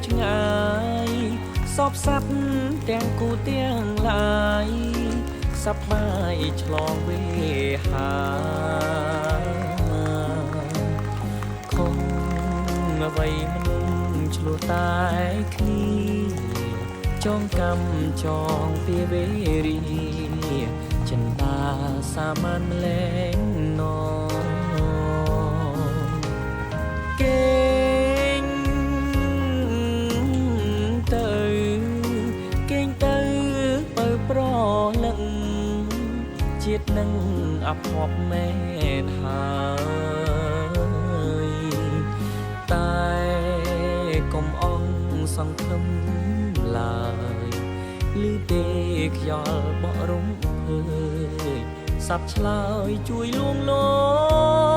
ឆ្ងាយសពសັບទាំងគូទាំងឡាយខ្សឹបបាយឆ្លងវេហាคงអ្វីមិនឆ្លោះតែគ្នាចងកម្មចងពីវេរីចិនដាសាមញ្ញលែងនគេងទៅបើប្រលឹងជាតិនឹងអភ័ព្វមែនហើយតែកុំអងសង្ឃឹមឡើយឮទេខ្យល់បក់រំភើយសັບឆ្លើយជួយលួងលោ